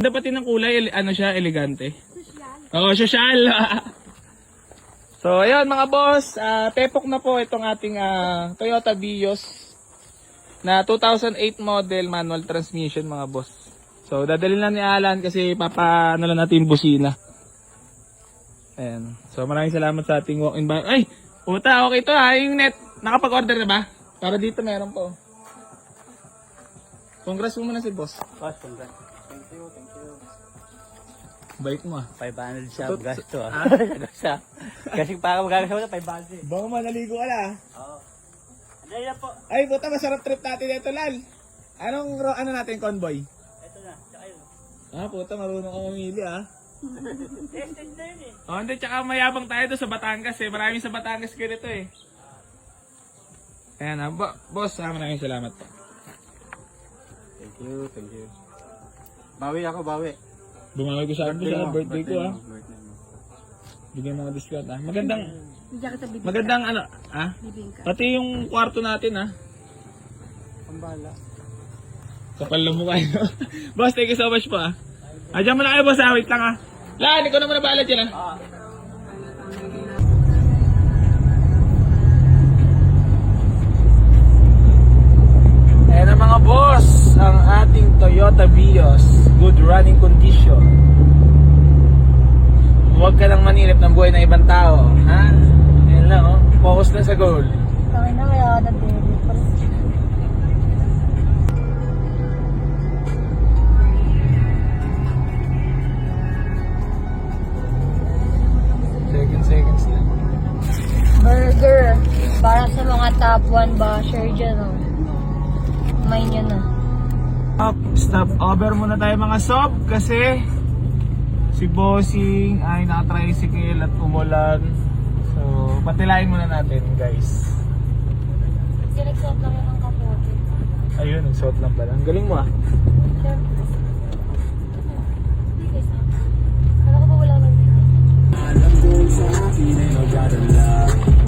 Dapat ng kulay, ano siya, elegante. Oo, social. So, ayun mga boss, tepok na po itong ating Toyota Vios na 2008 model manual transmission mga boss. So, dadalhin lang ni Alan kasi ano lang natin yung busina. Ayan. So, maraming salamat sa ating walk-in bike. Ay, puta, okay to ha. Yung net, nakapag-order na ba? Para dito meron po. Congrats mo muna si boss. Boss, congrats. Thank you. Bait mo 500 siya gasto Gasto. Kasi para magagasya mo na 500. Baka manaligo ka na. Oo. Ano yan po? Ay, puta, masarap trip natin ito, Lal. Ano natin, convoy? Ito na, tsaka yun. Puta, marunong ka mamili, Tested na yun eh. Hindi, tsaka mayabang tayo doon sa Batangas, Maraming sa Batangas ganito, Ayan, boss, maraming salamat po. Thank you. Bawi ako, bawi. Bumawi ko sa birthday ko, Birthday mo. Bigyan mga discount, Magandang, Bibingka. Pati yung kwarto natin, Pambala. Kapal na mukha yun. Boss, thank you so much po, Diyan mo na kayo, boss, wait lang, Lan, ikaw na muna bahala dyan, Ayan na mga boss, ang ating Toyota Vios, good running condition. Huwag ka nang manilip ng buhay ng ibang tao, Ayan lang, focus na sa goal. Tangin na kaya nag-debit. Seconds lang. Burger. Para sa mga top 1 basher dyan, May nyo na. Stop over muna tayo mga sob kasi si Bossing ay naka-tricycle at umulan. So, patilayin muna natin, guys. Sinagsuot lang yun ang kapote. Ayun, nagsuot lang pala. Ang galing mo, Siyempre. Hindi guys, Kala ko ba wala nang video? Alam ko sa akin ay magdadala.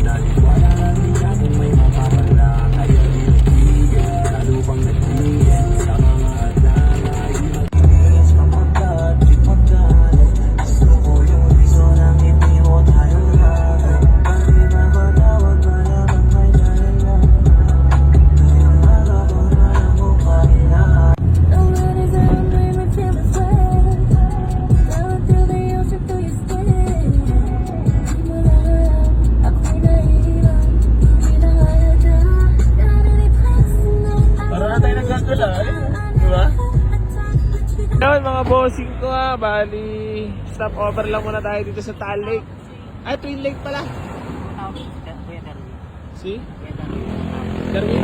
Naniwala rin ako may mapapala. Kaya rinitigan, lalo pang nagtingin sa mga adalay. Magtinis kapagkat, di pagdalat. Gusto ko yung iso ng hindi mo tayong lahat. Ang pinapatawag ba naman may dalalan? Kaya nagpapahala mo pa lahat. Ayun mga bossing ko bali stop over lang muna tayo dito sa Taal Lake. Ay, Twin Lake pala. See? Darwin.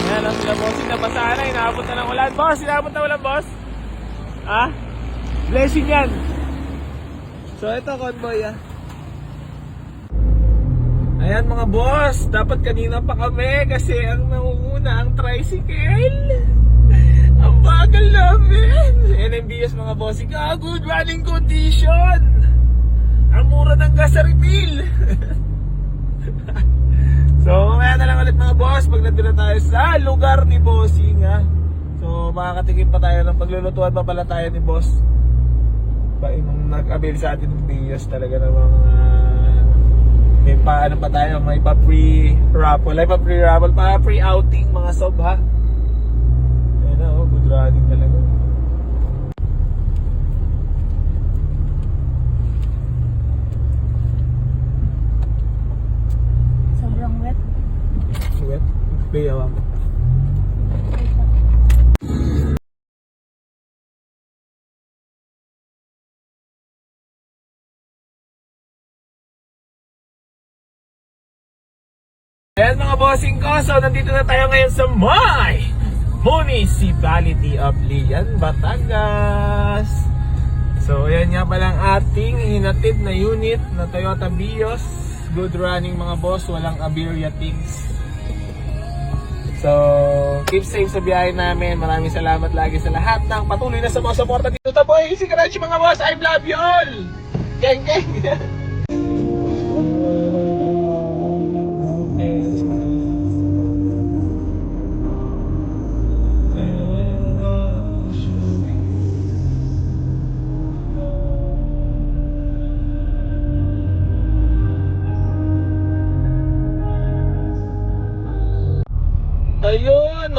Ayan lang sila bossing, nabasa na, inaabot na ng ulan. Boss, inaabot na ulan, boss? Blessing yan. So ito convoy Ayan mga boss, dapat kanina pa kami kasi ang nangunguna ang tricycle. Ang bagal namin. NMBS mga bossing, good running condition. Ang mura ng gas sa refill. So mamaya na lang ulit mga boss pag nandun na tayo sa lugar ni bossing So makakatikim pa tayo ng paglulutuan pa pala tayo ni boss. Nung nag-avail sa atin ng Vios talaga namang may pa pa tayo, may pa pre-raffle, pa pre-outing mga sob Ayan na good running talaga. Sobrang wet. Wet? Bayaw mo. Ayan mga bossing ko, so nandito na tayo ngayon sa Municipality of Lian, Batangas. So ayan nga palang ating hinatid na unit na Toyota Vios. Good running mga boss, walang aberya things. So keep safe sa biyahe namin. Maraming salamat lagi sa lahat ng patuloy na sumusuporta dito. Taboy, si Karachi mga boss, I love you all! Geng geng!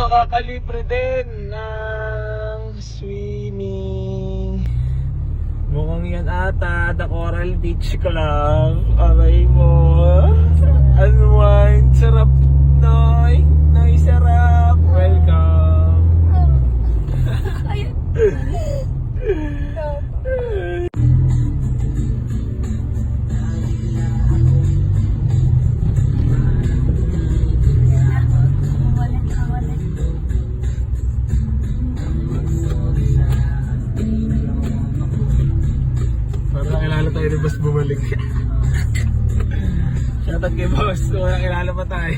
makakalibre din ng swimming. Mukhang yan ata, the Coral Beach Club. Aray mo. Unwind. Sarap, Noy. Noy, sarap. Welcome. Parang nakilala tayo ni Boss bumalik. Shoutout kay Boss, kung nakilala pa tayo.